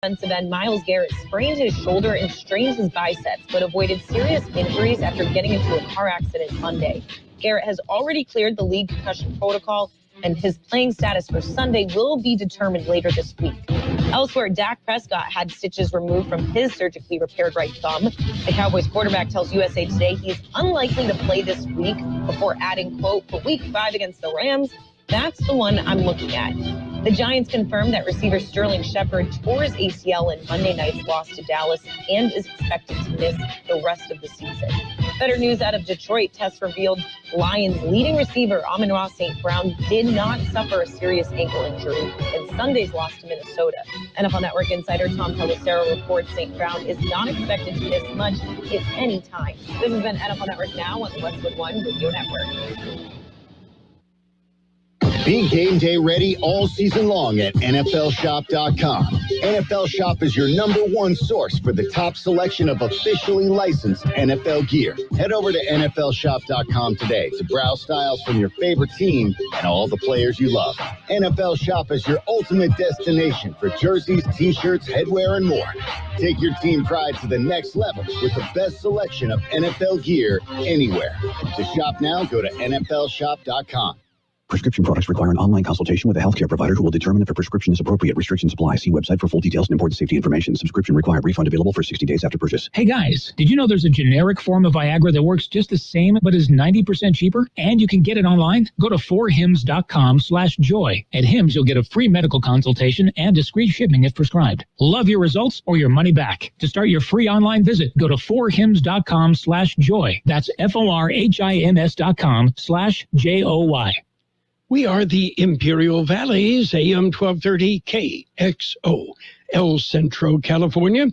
Defensive end Myles Garrett sprained his shoulder and strained his biceps, but avoided serious injuries after getting into a car accident Monday. Garrett has already cleared the league concussion protocol, and his playing status for Sunday will be determined later this week. Elsewhere, Dak Prescott had stitches removed from his surgically repaired right thumb. The Cowboys quarterback tells USA Today he's unlikely to play this week before adding, quote, for week 5 against the Rams, that's the one I'm looking at. The Giants confirmed that receiver Sterling Shepard tore his ACL in Monday night's loss to Dallas and is expected to miss the rest of the season. Better news out of Detroit. Tests revealed Lions leading receiver Amon-Ra St. Brown did not suffer a serious ankle injury in Sunday's loss to Minnesota. NFL Network insider Tom Pelissero reports St. Brown is not expected to miss much, if any, time. This has been NFL Network Now on the Westwood One Radio Network. Be game day ready all season long at NFLShop.com. NFL Shop is your #1 source for the top selection of officially licensed NFL gear. Head over to NFLShop.com today to browse styles from your favorite team and all the players you love. NFL Shop is your ultimate destination for jerseys, t-shirts, headwear, and more. Take your team pride to the next level with the best selection of NFL gear anywhere. To shop now, go to NFLShop.com. Prescription products require an online consultation with a healthcare provider who will determine if a prescription is appropriate. Restrictions apply. See website for full details and important safety information. Subscription required. Refund available for 60 days after purchase. Hey guys, did you know there's a generic form of Viagra that works just the same but is 90% cheaper? And you can get it online? Go to 4hims.com/joy. At Hims, you'll get a free medical consultation and discreet shipping if prescribed. Love your results or your money back. To start your free online visit, go to 4hims.com/joy. That's FORHIMS.com/JOY. We are the Imperial Valley's AM 1230 KXO, El Centro, California.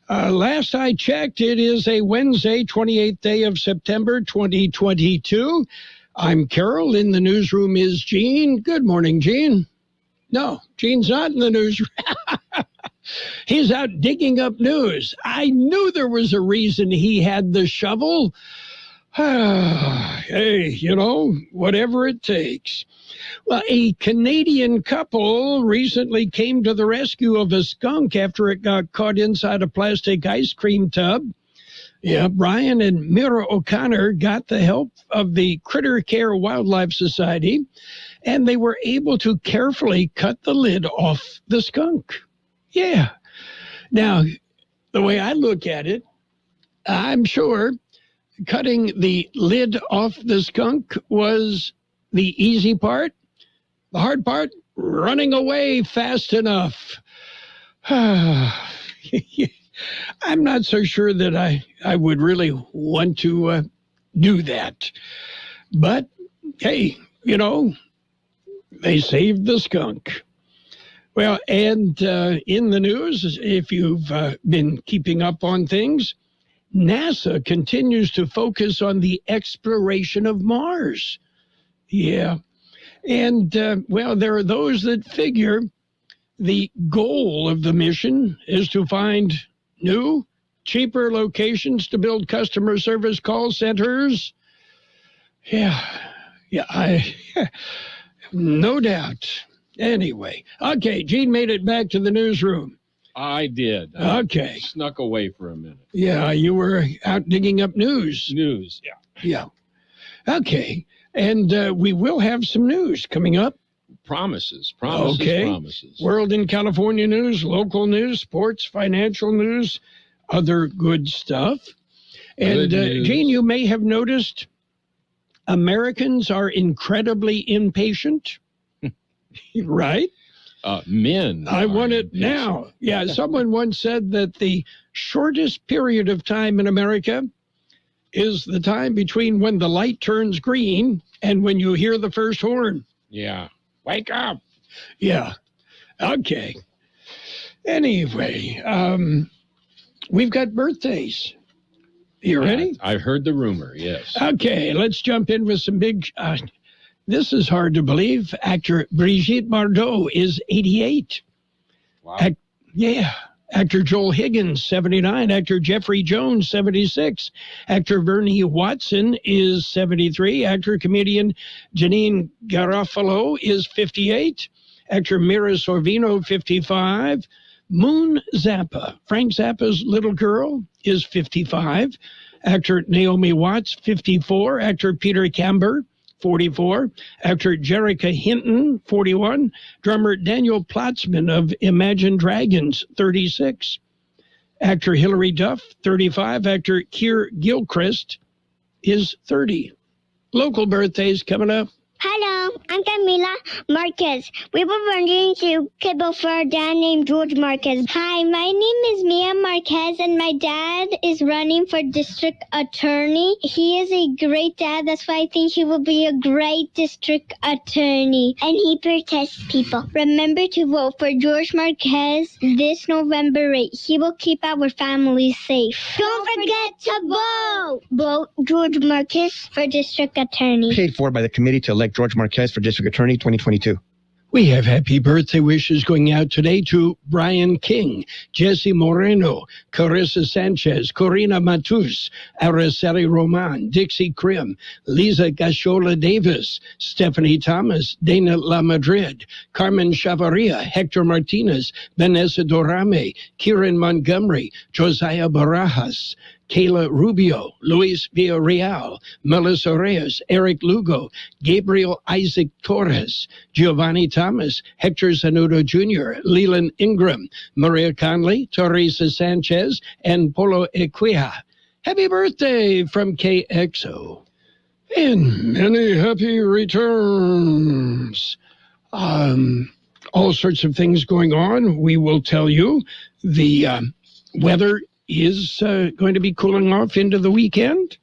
Last I checked, it is a Wednesday, 28th day of September, 2022. I'm Carroll. In the newsroom is Gene. Good morning, Gene. No, Gene's not in the newsroom. He's out digging up news. I knew there was a reason he had the shovel. Hey, whatever it takes. Well, a Canadian couple recently came to the rescue of a skunk after it got caught inside a plastic ice cream tub. Yeah, Brian and Mira O'Connor got the help of the Critter Care Wildlife Society, and they were able to carefully cut the lid off the skunk. Yeah. Now, the way I look at it, I'm sure cutting the lid off the skunk was the easy part. The hard part, running away fast enough. I'm not so sure that I would really want to do that. But, hey, they saved the skunk. Well, and in the news, if you've been keeping up on things, NASA continues to focus on the exploration of Mars. Yeah. And, there are those that figure the goal of the mission is to find new, cheaper locations to build customer service call centers. Yeah, no doubt. Anyway, okay, Gene made it back to the newsroom. I did. Okay. Snuck away for a minute. Yeah, you were out digging up news. News, yeah. Yeah. Okay. And we will have some news coming up. Promises. Okay. Promises. World and California news, local news, sports, financial news, other good stuff. And Gene, you may have noticed Americans are incredibly impatient. Right? Men. I want it now. Yeah, someone once said that the shortest period of time in America is the time between when the light turns green and when you hear the first horn. Yeah. Wake up. Yeah. Okay. Anyway, we've got birthdays. You ready? I've heard the rumor, yes. Okay, let's jump in with some big... this is hard to believe. Actor Brigitte Bardot is 88. Wow. Actor Joel Higgins, 79. Actor Jeffrey Jones, 76. Actor Bernie Watson is 73. Actor-comedian Janine Garofalo is 58. Actor Mira Sorvino, 55. Moon Zappa. Frank Zappa's little girl is 55. Actor Naomi Watts, 54. Actor Peter Camber, 44. Actor Jerrica Hinton, 41. Drummer Daniel Plotzman of Imagine Dragons, 36. Actor Hilary Duff, 35. Actor Keir Gilchrist is 30. Local birthdays coming up. Hello, I'm Camila Marquez. We were wondering if you could vote for a dad named George Marquez. Hi, my name is Mia Marquez, and my dad is running for district attorney. He is a great dad. That's why I think he will be a great district attorney. And he protects people. Remember to vote for George Marquez this November 8. He will keep our families safe. Don't forget to vote! Vote George Marquez for district attorney. Paid for by the committee to elect George Marquez for District Attorney 2022. We have happy birthday wishes going out today to Brian King, Jesse Moreno, Carissa Sanchez, Corina Matus, Araceli Roman, Dixie Krim, Lisa Gashola Davis, Stephanie Thomas, Dana La Madrid, Carmen Chavaria, Hector Martinez, Vanessa Dorame, Kieran Montgomery, Josiah Barajas, Kayla Rubio, Luis Villarreal, Melissa Reyes, Eric Lugo, Gabriel Isaac Torres, Giovanni Thomas, Hector Zanudo Jr., Leland Ingram, Maria Conley, Teresa Sanchez, and Polo Equia. Happy birthday from Kxo. And many happy returns. All sorts of things going on. We will tell you the weather is going to be cooling off into the weekend.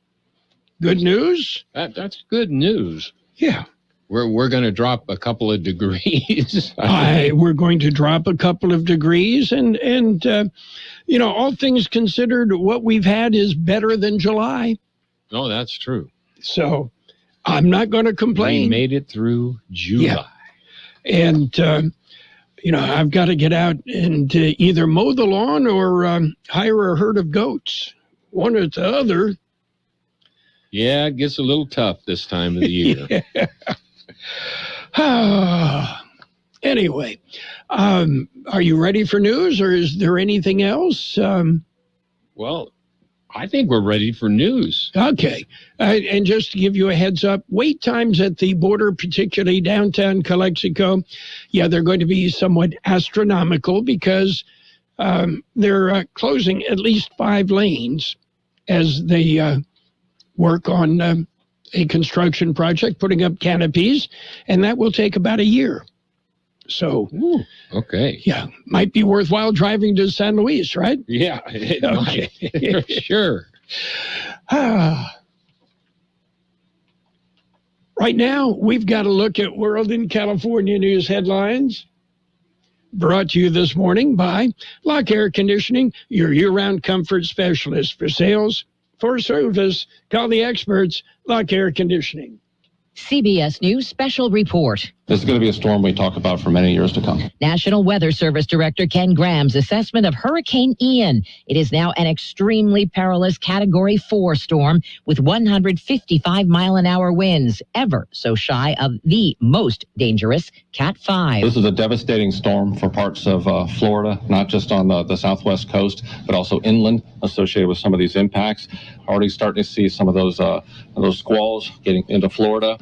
Good news. That's good news. Yeah. We're going to drop a couple of degrees. We're going to drop a couple of degrees, and you know, all things considered, what we've had is better than July. Oh, that's true. So I'm not going to complain. We made it through July. Yeah. And you know, I've got to get out and either mow the lawn or hire a herd of goats, one or the other. Yeah, it gets a little tough this time of the year. Anyway, are you ready for news, or is there anything else? Well, I think we're ready for news. Okay. And just to give you a heads up, wait times at the border, particularly downtown Calexico, yeah, they're going to be somewhat astronomical because they're closing at least 5 lanes as they work on a construction project, putting up canopies, and that will take about a year. So, ooh, okay. Yeah, might be worthwhile driving to San Luis, right? Yeah, it might. Sure. Right now, we've got to look at World in California news headlines. Brought to you this morning by Lock Air Conditioning, your year-round comfort specialist. For sales, for service, call the experts, Lock Air Conditioning. CBS News Special Report. This is going to be a storm we talk about for many years to come. National Weather Service Director Ken Graham's assessment of Hurricane Ian. It is now an extremely perilous Category 4 storm with 155-mile-an-hour winds, ever so shy of the most dangerous Cat 5. This is a devastating storm for parts of Florida, not just on the southwest coast, but also inland associated with some of these impacts. Already starting to see some of those squalls getting into Florida.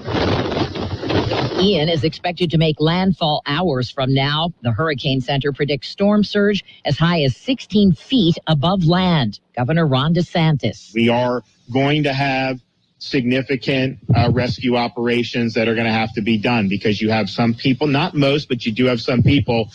Ian is expected to make landfall hours from now. The Hurricane Center predicts storm surge as high as 16 feet above land. Governor Ron DeSantis. We are going to have significant rescue operations that are going to have to be done because you have some people, not most, but you do have some people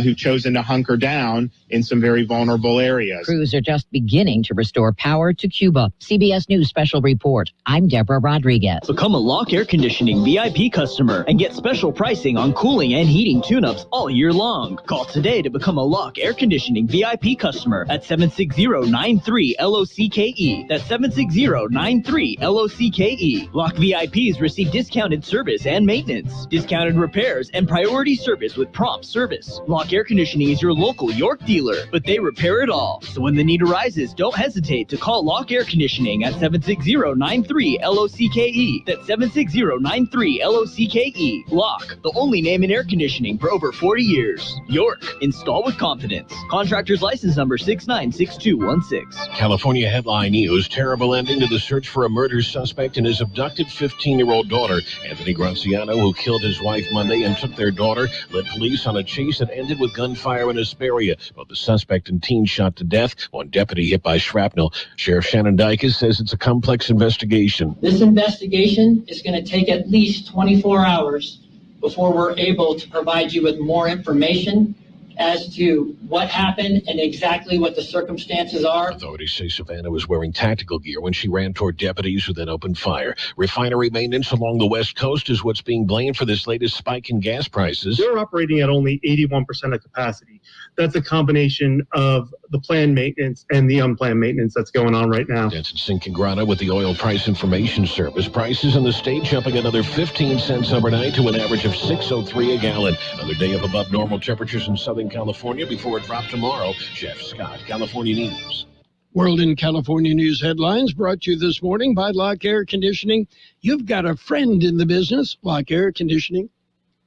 who've chosen to hunker down in some very vulnerable areas. Crews are just beginning to restore power to Cuba. CBS News Special Report. I'm Deborah Rodriguez. Become a Lock Air Conditioning VIP customer and get special pricing on cooling and heating tune-ups all year long. Call today to become a Lock Air Conditioning VIP customer at 760-93-LOCKE. That's 760-93-LOCKE. LOCKE. Lock VIPs receive discounted service and maintenance, discounted repairs, and priority service with prompt service. Lock Air Conditioning is your local York dealer, but they repair it all. So when the need arises, don't hesitate to call Lock Air Conditioning at 760-93-LOCKE. That's 760-93-LOCKE. Lock, the only name in air conditioning for over 40 years. York, install with confidence. Contractor's license number 696216. California headline news: terrible ending to the search for a murder suspect and his abducted 15-year-old daughter. Anthony Graziano, who killed his wife Monday and took their daughter, led police on a chase that ended with gunfire in Hesperia. Both the suspect and teen shot to death. One deputy hit by shrapnel. Sheriff Shannon Dykes says it's a complex investigation. This investigation is going to take at least 24 hours before we're able to provide you with more information as to what happened and exactly what the circumstances are. Authorities say Savannah was wearing tactical gear when she ran toward deputies who then opened fire. Refinery maintenance along the West Coast is what's being blamed for this latest spike in gas prices. They're operating at only 81% of capacity. That's a combination of the planned maintenance and the unplanned maintenance that's going on right now. That's at Syndicated with the Oil Price Information Service. Prices in the state jumping another 15 cents overnight to an average of $6.03 a gallon. Another day up above normal temperatures in Southern California before it dropped tomorrow. Jeff Scott, California News. World in California News headlines brought to you this morning by Lock Air Conditioning. You've got a friend in the business, Lock Air Conditioning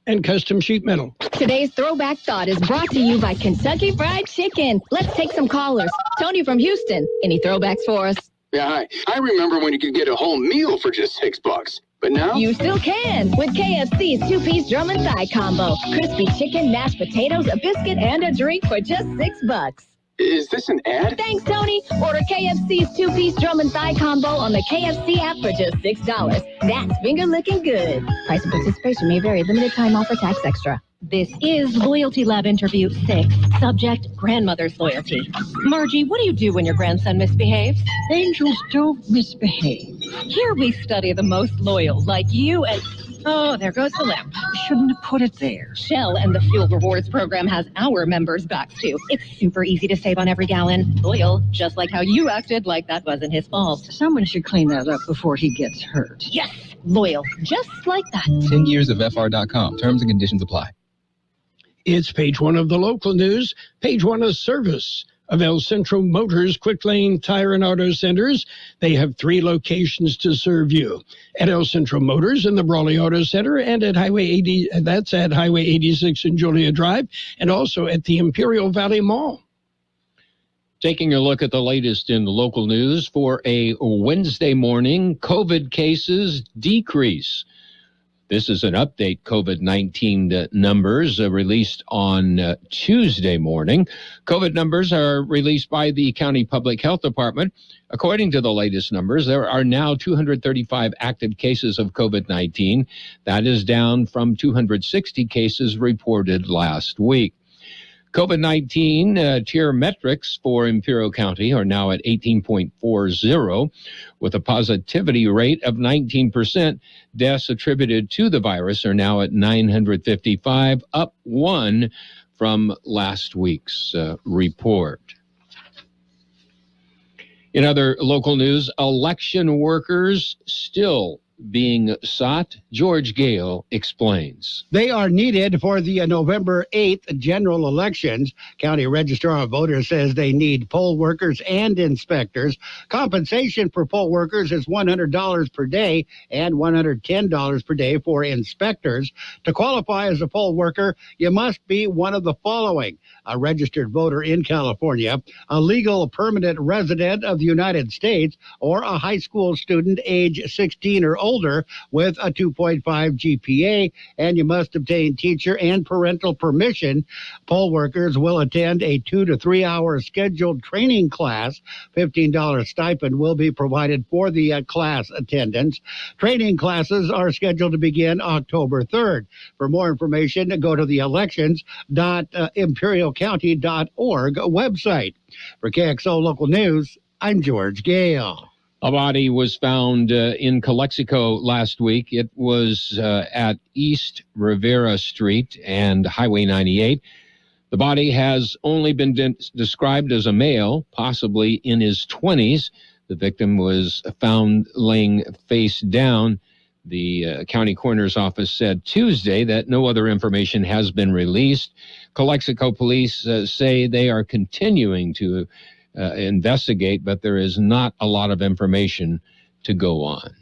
and Custom Sheet Metal. Today's Throwback Thought is brought to you by Kentucky Fried Chicken. Let's take some callers. Tony from Houston. Any throwbacks for us? Yeah, hi. I remember when you could get a whole meal for just $6. But now? You still can with KFC's two-piece drum and thigh combo. Crispy chicken, mashed potatoes, a biscuit, and a drink for just $6. Is this an ad? Thanks, Tony. Order KFC's two-piece drum and thigh combo on the KFC app for just $6. That's finger-licking good. Price and participation may vary. Limited time offer, tax extra. This is Loyalty Lab Interview 6. Subject, grandmother's loyalty. Margie, what do you do when your grandson misbehaves? Angels don't misbehave. Here we study the most loyal, like you and... Oh, there goes the lamp. Shouldn't have put it there. Shell and the Fuel Rewards program has our members' backs, too. It's super easy to save on every gallon. Loyal, just like how you acted like that wasn't his fault. Someone should clean that up before he gets hurt. Yes, loyal, just like that. 10 years of FR.com. Terms and conditions apply. It's page one of the local news, page one of service of El Centro Motors Quick Lane Tire and Auto Centers. They have 3 locations to serve you. At El Centro Motors in the Brawley Auto Center and at Highway 80, that's at Highway 86 and Julia Drive, and also at the Imperial Valley Mall. Taking a look at the latest in the local news for a Wednesday morning, COVID cases decrease. This is an update COVID-19 numbers released on Tuesday morning. COVID numbers are released by the County Public Health Department. According to the latest numbers, there are now 235 active cases of COVID-19. That is down from 260 cases reported last week. COVID-19 tier metrics for Imperial County are now at 18.40 with a positivity rate of 19%. Deaths attributed to the virus are now at 955, up 1 from last week's report. In other local news, election workers still being sought. George Gale explains. They are needed for the November 8th general elections. County Registrar of Voters says they need poll workers and inspectors. Compensation for poll workers is $100 per day and $110 per day for inspectors. To qualify as a poll worker, you must be one of the following: a registered voter in California, a legal permanent resident of the United States, or a high school student age 16 or older with a 2.5 GPA, and you must obtain teacher and parental permission. Poll workers will attend a 2 to 3 hour scheduled training class. $15 stipend will be provided for the class attendance. Training classes are scheduled to begin October 3rd. For more information, go to the elections.imperialcounty.org website. For Kxo Local News, I'm George Gale. A body was found in Calexico last week. It was at East Rivera Street and Highway 98. The body has only been described as a male, possibly in his 20s. The victim was found laying face down. The county coroner's office said Tuesday that no other information has been released. Calexico police say they are continuing to investigate, but there is not a lot of information to go on.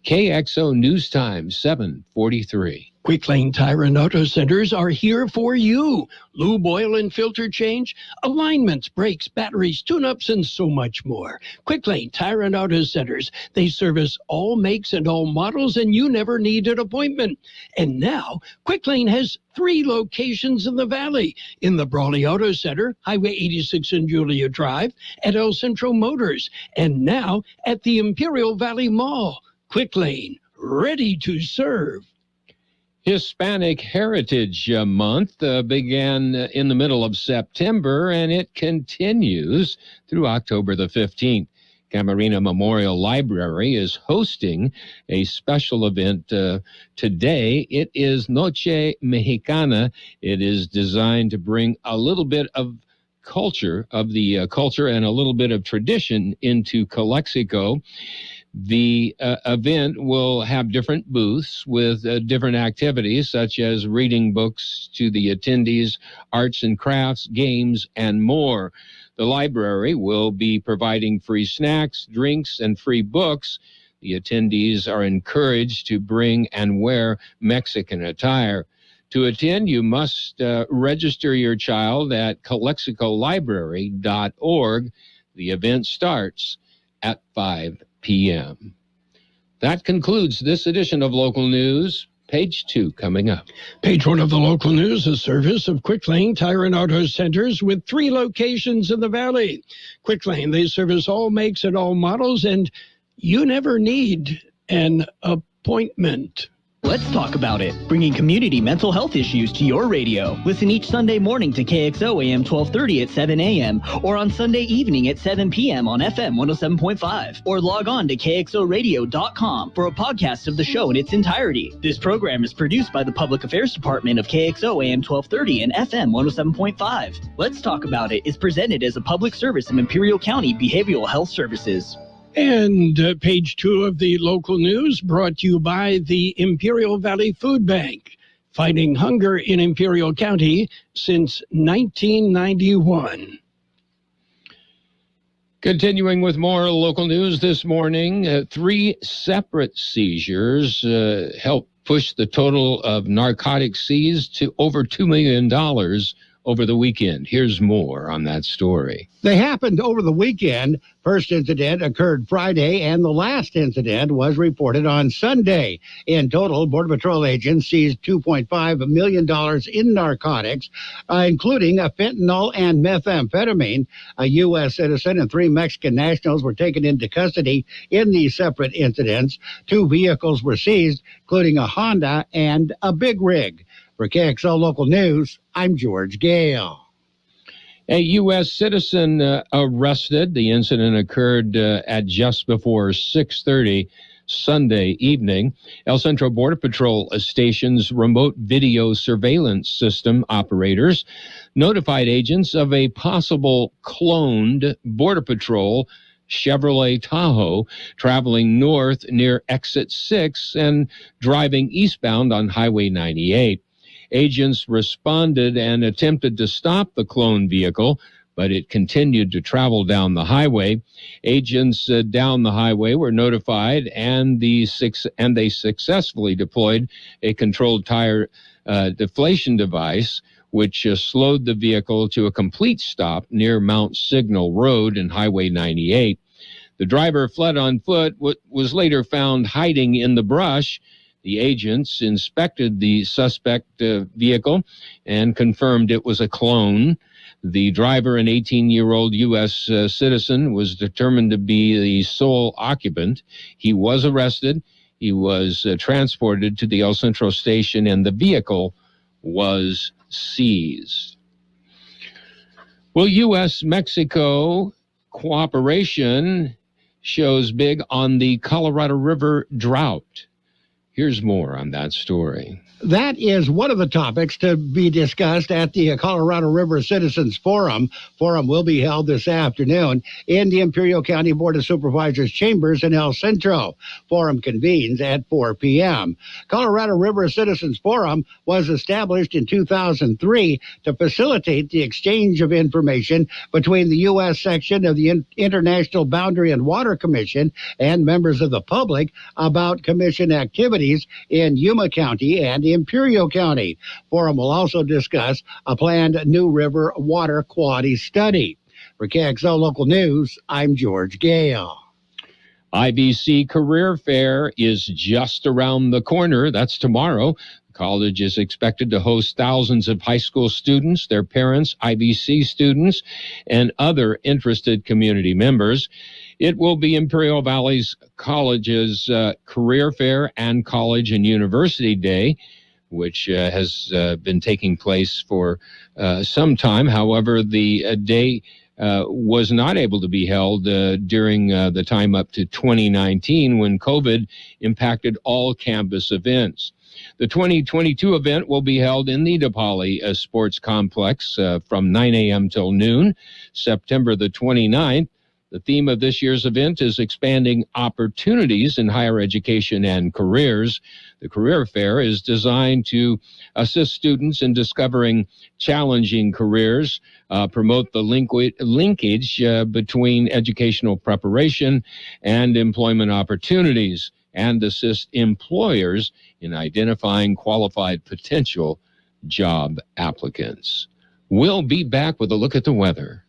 KXO News Time, 7:43. Quick Lane Tire and Auto Centers are here for you. Lube, oil, and filter change, alignments, brakes, batteries, tune-ups, and so much more. Quick Lane Tire and Auto Centers. They service all makes and all models, and you never need an appointment. And now, Quick Lane has 3 locations in the Valley. In the Brawley Auto Center, Highway 86 and Julia Drive, at El Centro Motors, and now at the Imperial Valley Mall. Quick Lane, ready to serve. Hispanic Heritage Month began in the middle of September, and it continues through October the 15th. Camarena Memorial Library is hosting a special event today. It is Noche Mexicana. It is designed to bring a little bit of culture, culture and a little bit of tradition into Calexico. The event will have different booths with different activities, such as reading books to the attendees, arts and crafts, games, and more. The library will be providing free snacks, drinks, and free books. The attendees are encouraged to bring and wear Mexican attire. To attend, you must register your child at calexicolibrary.org. The event starts at 5 p.m. That concludes this edition of Local News. Page 2 coming up. Page 1 of the Local News, a service of Quick Lane Tire and Auto Centers with 3 locations in the Valley. Quick Lane, they service all makes and all models, and you never need an appointment. Let's talk about it. Bringing community mental health issues to your radio. Listen each Sunday morning to KXO AM 1230 at 7 a.m. or on Sunday evening at 7 p.m. on FM 107.5. Or log on to KXORadio.com for a podcast of the show in its entirety. This program is produced by the Public Affairs Department of KXO AM 1230 and FM 107.5. Let's Talk About It is presented as a public service of Imperial County Behavioral Health Services. And page 2 of the Local News brought to you by the Imperial Valley Food Bank, fighting hunger in Imperial County since 1991. Continuing with more local news this morning, 3 separate seizures helped push the total of narcotics seized to over $2 million over the weekend. Here's more on that story. They happened over the weekend. First incident occurred Friday, and the last incident was reported on Sunday. In total, Border Patrol agents seized $2.5 million in narcotics, including a fentanyl and methamphetamine. A U.S. citizen and 3 Mexican nationals were taken into custody in these separate incidents. 2 vehicles were seized, including a Honda and a big rig. For KXL Local News, I'm George Gale. A U.S. citizen arrested. The incident occurred at just before 6:30 Sunday evening. El Centro Border Patrol Station's remote video surveillance system operators notified agents of a possible cloned Border Patrol Chevrolet Tahoe traveling north near Exit 6 and driving eastbound on Highway 98. Agents responded and attempted to stop the clone vehicle, but it continued to travel down the highway. Agents down the highway were notified, and they successfully deployed a controlled tire deflation device, which slowed the vehicle to a complete stop near Mount Signal Road and Highway 98. The driver fled on foot, was later found hiding in the brush. The agents inspected the suspect vehicle and confirmed it was a clone. The driver, an 18-year-old U.S. citizen, was determined to be the sole occupant. He was arrested. He was transported to the El Centro station, and the vehicle was seized. Well, U.S.-Mexico cooperation shows big on the Colorado River drought. Here's more on that story. That is one of the topics to be discussed at the Colorado River Citizens Forum. Forum will be held this afternoon in the Imperial County Board of Supervisors chambers in El Centro. Forum convenes at 4 p.m. Colorado River Citizens Forum was established in 2003 to facilitate the exchange of information between the U.S. section of the International Boundary and Water Commission and members of the public about commission activities in Yuma County and Imperial County. Forum will also discuss a planned New River water quality study. For Kxo Local News, I'm George Gale. IBC Career Fair is just around the corner. That's tomorrow. The college is expected to host thousands of high school students, their parents, IBC students, and other interested community members. It will be Imperial Valley's college's Career Fair and College and University Day, which has been taking place for some time. However, the day was not able to be held during the time up to 2019 when COVID impacted all campus events. The 2022 event will be held in the DePauli Sports Complex from 9 a.m. till noon, September the 29th. The theme of this year's event is expanding opportunities in higher education and careers. The Career Fair is designed to assist students in discovering challenging careers, promote the linkage between educational preparation and employment opportunities, and assist employers in identifying qualified potential job applicants. We'll be back with a look at the weather.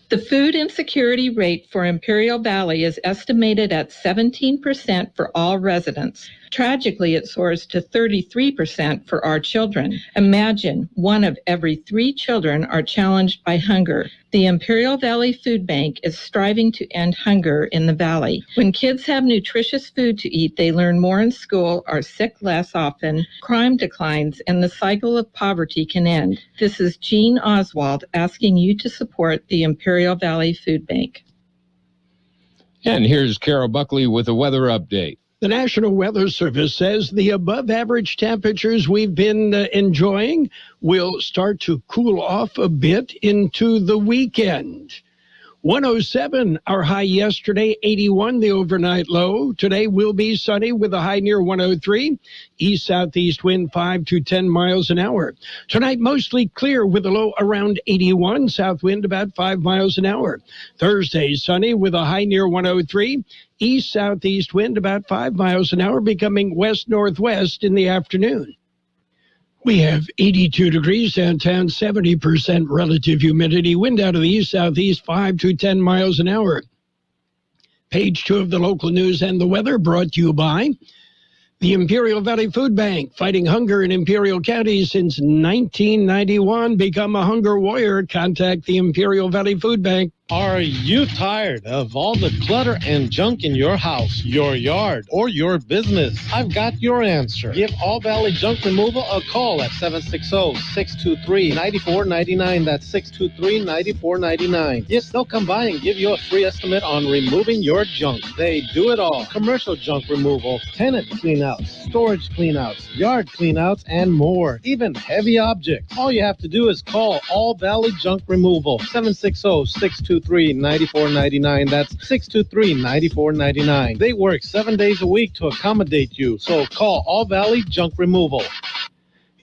The food insecurity rate for Imperial Valley is estimated at 17% for all residents. Tragically, it soars to 33% for our children. Imagine 1 of every 3 children are challenged by hunger. The Imperial Valley Food Bank is striving to end hunger in the valley. When kids have nutritious food to eat, they learn more in school, are sick less often, crime declines, and the cycle of poverty can end. This is Jean Oswald asking you to support the Imperial Valley Food Bank. And here's Carroll Buckley with a weather update. The National Weather Service says the above-average temperatures we've been enjoying will start to cool off a bit into the weekend. 107, our high yesterday, 81, the overnight low. Today will be sunny with a high near 103. East-southeast wind 5 to 10 miles an hour. Tonight, mostly clear with a low around 81. South wind about 5 miles an hour. Thursday, sunny with a high near 103. East-southeast wind about 5 miles an hour, becoming west-northwest in the afternoon. We have 82 degrees downtown, 70% relative humidity, wind out of the east-southeast 5 to 10 miles an hour. Page 2 of the local news and the weather brought to you by the Imperial Valley Food Bank, fighting hunger in Imperial County since 1991. Become a hunger warrior. Contact the Imperial Valley Food Bank. Are you tired of all the clutter and junk in your house, your yard, or your business? I've got your answer. Give All Valley Junk Removal a call at 760-623-9499. That's 623-9499. Yes, they'll come by and give you a free estimate on removing your junk. They do it all. Commercial junk removal, tenant cleanouts, storage cleanouts, yard cleanouts, and more. Even heavy objects. All you have to do is call All Valley Junk Removal. 760-623-9499. That's 623-9499. They work 7 days a week to accommodate you. So call All Valley Junk Removal.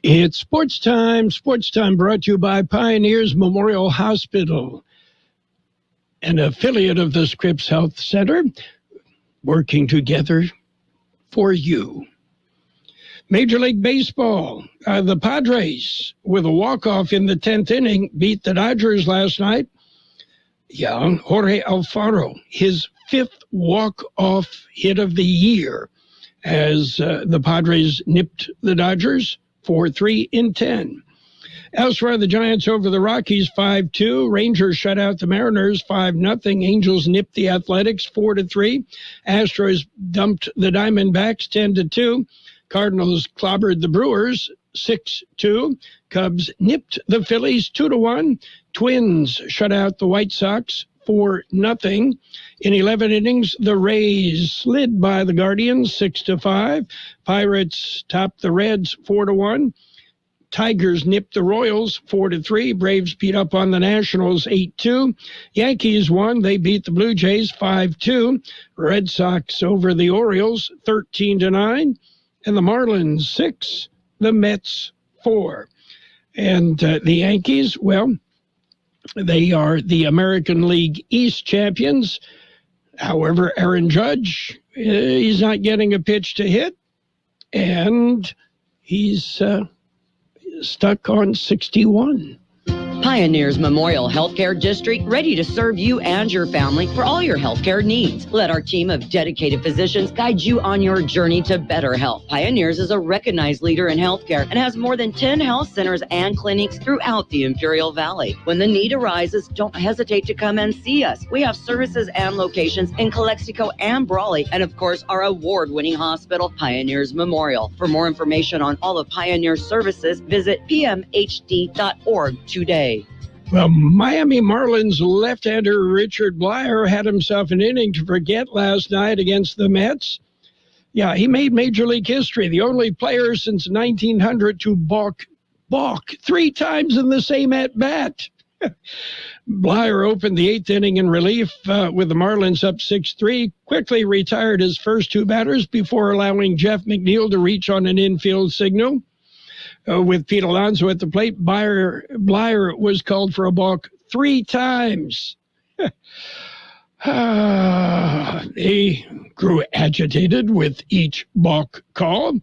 It's sports time. Sports time brought to you by Pioneers Memorial Hospital, an affiliate of the Scripps Health Center, working together for you. Major League Baseball, the Padres, with a walk-off in the 10th inning, beat the Dodgers last night. Yeah, Jorge Alfaro, his 5th walk-off hit of the year as the Padres nipped the Dodgers 4-3 in 10. Elsewhere, the Giants over the Rockies 5-2. Rangers shut out the Mariners 5-0. Angels nipped the Athletics 4-3. Astros dumped the Diamondbacks 10-2. Cardinals clobbered the Brewers 6-2. Cubs nipped the Phillies 2-1. Twins shut out the White Sox 4-0. In 11 innings, the Rays slid by the Guardians 6-5. Pirates topped the Reds 4-1. Tigers nipped the Royals 4-3. Braves beat up on the Nationals 8-2. Yankees won. They beat the Blue Jays 5-2. Red Sox over the Orioles 13-9. And the Marlins 6, the Mets 4. And the Yankees, well, they are the American League East champions. However, Aaron Judge, he's not getting a pitch to hit. And he's stuck on 61. Pioneers Memorial Healthcare District, ready to serve you and your family for all your healthcare needs. Let our team of dedicated physicians guide you on your journey to better health. Pioneers is a recognized leader in healthcare and has more than 10 health centers and clinics throughout the Imperial Valley. When the need arises, don't hesitate to come and see us. We have services and locations in Calexico and Brawley, and of course, our award-winning hospital, Pioneers Memorial. For more information on all of Pioneer's services, visit pmhd.org today. Well, Miami Marlins left-hander Richard Blyer had himself an inning to forget last night against the Mets. Yeah, he made Major League history, the only player since 1900 to balk 3 times in the same at-bat. Blyer opened the 8th inning in relief with the Marlins up 6-3, quickly retired his first 2 batters before allowing Jeff McNeil to reach on an infield signal. With Pete Alonso at the plate, Blyer was called for a balk 3 times. He grew agitated with each balk call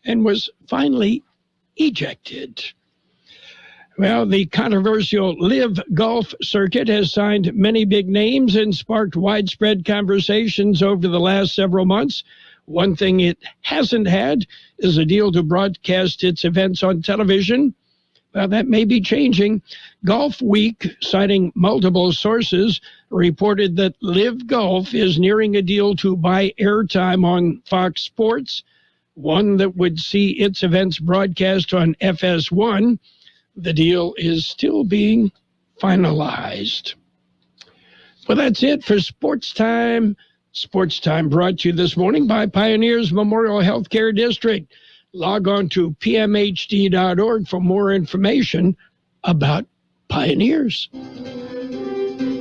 and was finally ejected. Well, the controversial Live Golf circuit has signed many big names and sparked widespread conversations over the last several months. One thing it hasn't had is a deal to broadcast its events on television. Well, that may be changing. Golf Week, citing multiple sources, reported that Live Golf is nearing a deal to buy airtime on Fox Sports, one that would see its events broadcast on FS1. The deal is still being finalized. Well, that's it for Sports Time. Sports Time brought to you this morning by Pioneers Memorial Healthcare District. Log on to pmhd.org for more information about Pioneers.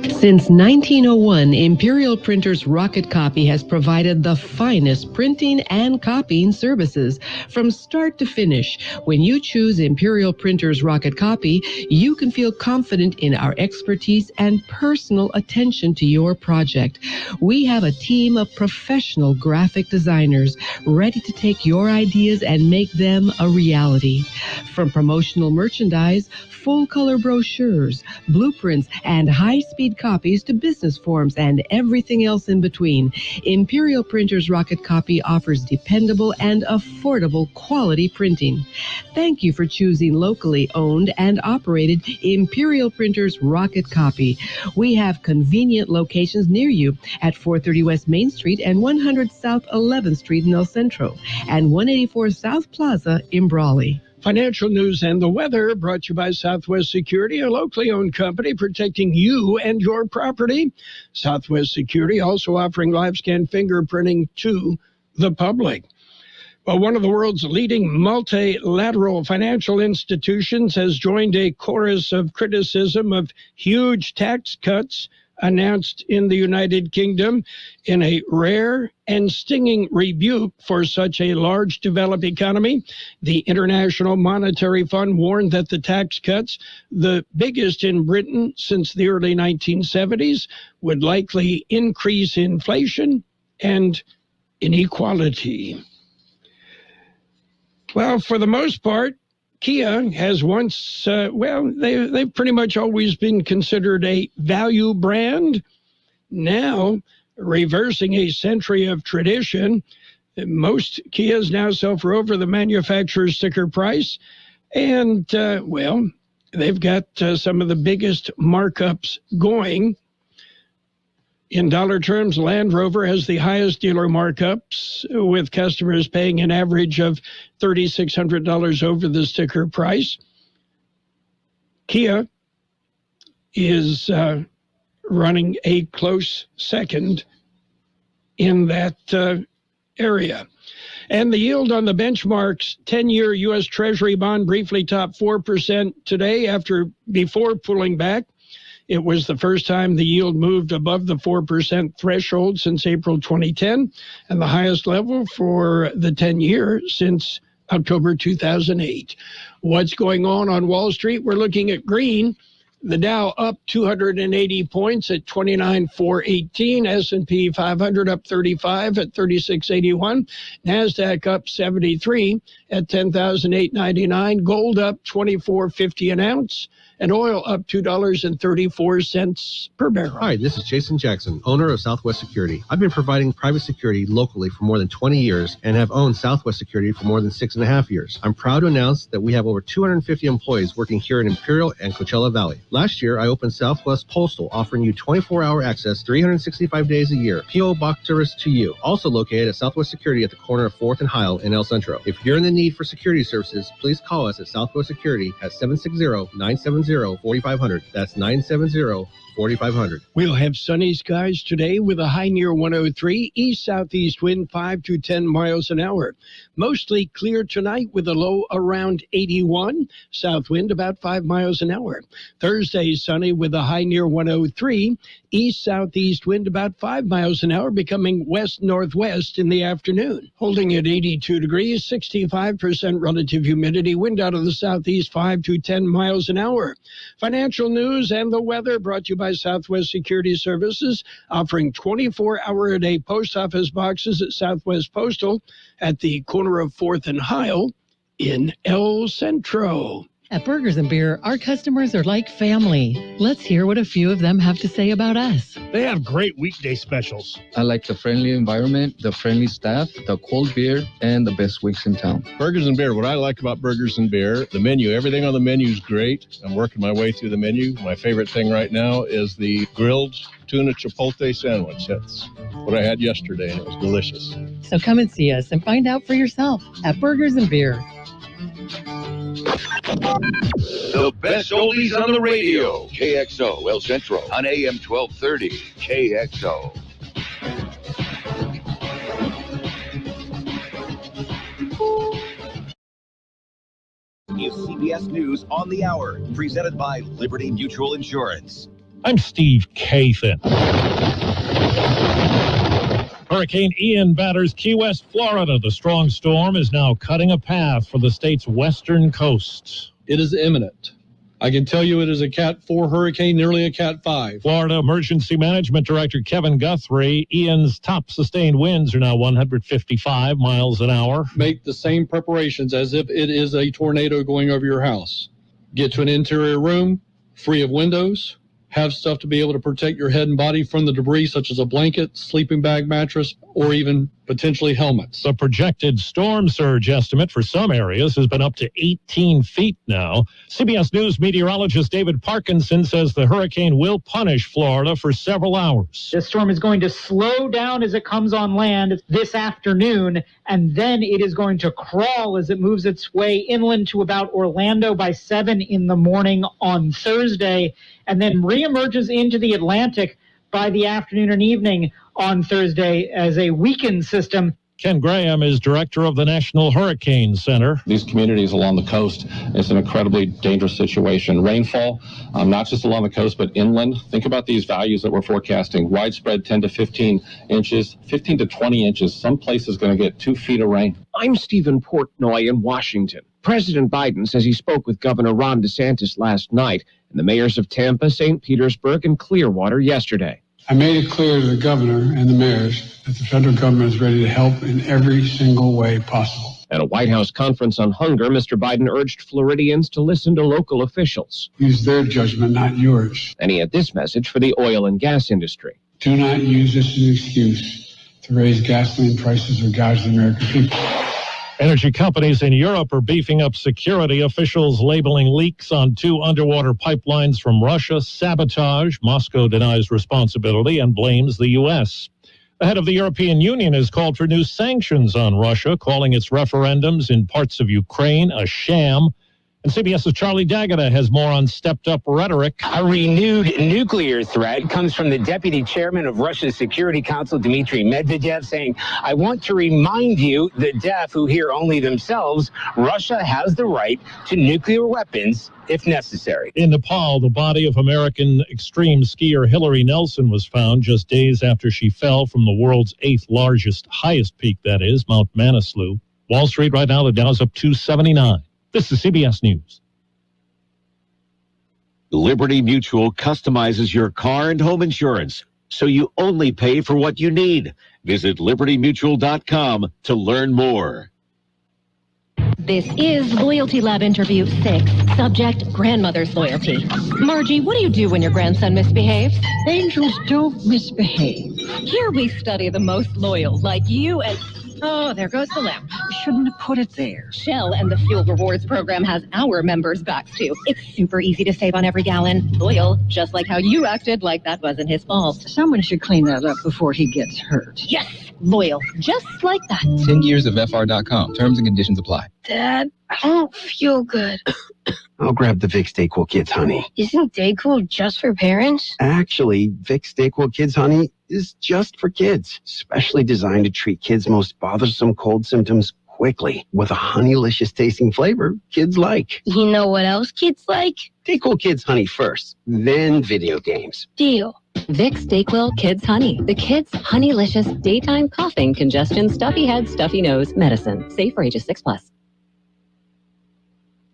Since 1901, Imperial Printers Rocket Copy has provided the finest printing and copying services from start to finish. When you choose Imperial Printers Rocket Copy, you can feel confident in our expertise and personal attention to your project. We have a team of professional graphic designers ready to take your ideas and make them a reality. From promotional merchandise, full-color brochures, blueprints, and high-speed copies to business forms and everything else in between, Imperial Printers Rocket Copy offers dependable and affordable quality printing. Thank you for choosing locally owned and operated Imperial Printers Rocket Copy. We have convenient locations near you at 430 West Main Street and 100 South 11th Street in El Centro and 184 South Plaza in Brawley. Financial news and the weather brought to you by Southwest Security, a locally owned company protecting you and your property. Southwest Security also offering live scan fingerprinting to the public. Well, one of the world's leading multilateral financial institutions has joined a chorus of criticism of huge tax cuts announced in the United Kingdom in a rare and stinging rebuke for such a large developed economy. The International Monetary Fund warned that the tax cuts, the biggest in Britain since the early 1970s, would likely increase inflation and inequality. Well, for the most part, Kia has once, they've pretty much always been considered a value brand. Now, reversing a century of tradition, most Kias now sell for over the manufacturer's sticker price. And, they've got some of the biggest markups going. In dollar terms, Land Rover has the highest dealer markups, with customers paying an average of $3,600 over the sticker price. Kia is running a close second in that area. And the yield on the benchmark's 10-year U.S. Treasury bond briefly topped 4% today before pulling back. It was the first time the yield moved above the 4% threshold since April 2010, and the highest level for the 10-year since October 2008. What's going on Wall Street? We're looking at green. The Dow up 280 points at 29,418. S&P 500 up 35 at 3681. NASDAQ up 73 at 10,899. Gold up 24.50 an ounce. And oil up $2.34 per barrel. Hi, this is Jason Jackson, owner of Southwest Security. I've been providing private security locally for more than 20 years and have owned Southwest Security for more than 6.5 years. I'm proud to announce that we have over 250 employees working here in Imperial and Coachella Valley. Last year, I opened Southwest Postal, offering you 24-hour access 365 days a year. P.O. Box service to you. Also located at Southwest Security at the corner of 4th and Heil in El Centro. If you're in the need for security services, please call us at Southwest Security at 760-970-4500. That's 970-4500. We'll have sunny skies today with a high near 103, east-southeast wind 5 to 10 miles an hour. Mostly clear tonight with a low around 81, south wind about 5 miles an hour. Thursday sunny with a high near 103, east-southeast wind about 5 miles an hour, becoming west-northwest in the afternoon. Holding at 82 degrees, 65% relative humidity, wind out of the southeast 5 to 10 miles an hour. Financial news and the weather brought to you by Southwest Security Services, offering 24-hour-a-day post office boxes at Southwest Postal at the corner of 4th and Heil in El Centro. At Burgers and Beer, our customers are like family. Let's hear what a few of them have to say about us. They have great weekday specials. I like the friendly environment, the friendly staff, the cold beer, and the best weeks in town. Burgers and Beer, what I like about Burgers and Beer, the menu, everything on the menu is great. I'm working my way through the menu. My favorite thing right now is the grilled tuna chipotle sandwich. That's what I had yesterday, and it was delicious. So come and see us and find out for yourself at Burgers and Beer. The best oldies on the radio. KXO El Centro on AM 1230. KXO. Is CBS News on the Hour, presented by Liberty Mutual Insurance. I'm Steve Kathan. Hurricane Ian batters Key West, Florida. The strong storm is now cutting a path for the state's western coast. It is imminent. I can tell you it is a Cat 4 hurricane, nearly a Cat 5. Florida Emergency Management Director Kevin Guthrie, Ian's top sustained winds are now 155 miles an hour. Make the same preparations as if it is a tornado going over your house. Get to an interior room, free of windows. Have stuff to be able to protect your head and body from the debris, such as a blanket, sleeping bag, mattress, or even potentially helmets. The projected storm surge estimate for some areas has been up to 18 feet now. CBS News meteorologist David Parkinson says the hurricane will punish Florida for several hours. The storm is going to slow down as it comes on land this afternoon, and then it is going to crawl as it moves its way inland to about Orlando by 7 in the morning on Thursday, and then reemerges into the Atlantic by the afternoon and evening on Thursday as a weakened system. Ken Graham is director of the National Hurricane Center. These communities along the coast, it's an incredibly dangerous situation. Rainfall, not just along the coast, but inland. Think about these values that we're forecasting. Widespread 10 to 15 inches, 15 to 20 inches. Some places going to get 2 feet of rain. I'm Stephen Portnoy in Washington. President Biden says he spoke with Governor Ron DeSantis last night and the mayors of Tampa, St. Petersburg, and Clearwater yesterday. I made it clear to the governor and the mayors that the federal government is ready to help in every single way possible. At a White House conference on hunger, Mr. Biden urged Floridians to listen to local officials. Use their judgment, not yours. And he had this message for the oil and gas industry. Do not use this as an excuse to raise gasoline prices or gouge the American people. Energy companies in Europe are beefing up security. Officials labeling leaks on 2 underwater pipelines from Russia sabotage. Moscow denies responsibility and blames the U.S. The head of the European Union has called for new sanctions on Russia, calling its referendums in parts of Ukraine a sham. And CBS's Charlie D'Agata has more on stepped-up rhetoric. A renewed nuclear threat comes from the deputy chairman of Russia's Security Council, Dmitry Medvedev, saying, I want to remind you, the deaf who hear only themselves, Russia has the right to nuclear weapons if necessary. In Nepal, the body of American extreme skier Hillary Nelson was found just days after she fell from the world's 8th highest peak, that is, Mount Manaslu. Wall Street right now, the Dow's up 279. This is CBS News. Liberty Mutual customizes your car and home insurance, so you only pay for what you need. Visit libertymutual.com to learn more. This is Loyalty Lab Interview 6. Subject, grandmother's loyalty. Margie, what do you do when your grandson misbehaves? Angels don't misbehave. Here we study the most loyal, like you and... Oh, there goes the lamp. Shouldn't have put it there. Shell and the Fuel Rewards program has our members' backs, too. It's super easy to save on every gallon. Loyal, just like how you acted like that wasn't his fault. Someone should clean that up before he gets hurt. Yes, loyal, just like that. 10 years of FR.com. Terms and conditions apply. Dad, I don't feel good. I'll grab the Vicks DayQuil Kids Honey. Isn't DayQuil just for parents? Actually, Vicks DayQuil Kids Honey is just for kids, specially designed to treat kids' most bothersome cold symptoms quickly with a honeylicious tasting flavor kids like. You know what else kids like? DayQuil Kids Honey first, then video games. Deal. Vicks DayQuil Kids Honey. The kids' honeylicious daytime coughing, congestion, stuffy head, stuffy nose medicine. Safe for ages 6+.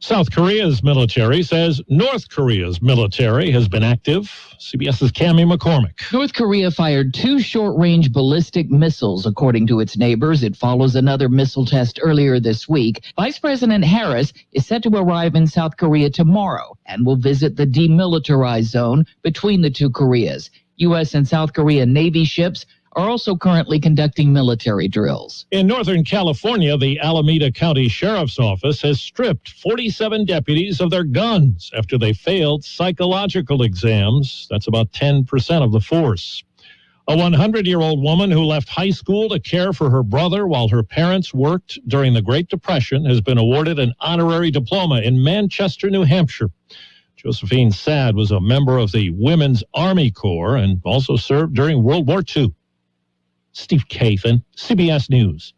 South Korea's military says North Korea's military has been active. CBS's Cammie McCormick. North Korea fired 2 short-range ballistic missiles, according to its neighbors. It follows another missile test earlier this week. Vice President Harris is set to arrive in South Korea tomorrow and will visit the demilitarized zone between the two Koreas. U.S. and South Korean Navy ships are also currently conducting military drills. In Northern California, the Alameda County Sheriff's Office has stripped 47 deputies of their guns after they failed psychological exams. That's about 10% of the force. A 100-year-old woman who left high school to care for her brother while her parents worked during the Great Depression has been awarded an honorary diploma in Manchester, New Hampshire. Josephine Sadd was a member of the Women's Army Corps and also served during World War II. Steve Kathan, CBS News.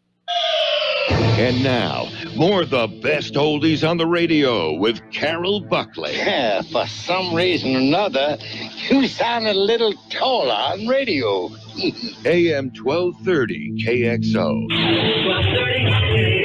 And now, more of the best oldies on the radio with Carroll Buckley. Yeah, for some reason or another, you sound a little taller on radio. AM 1230 KXO. 1230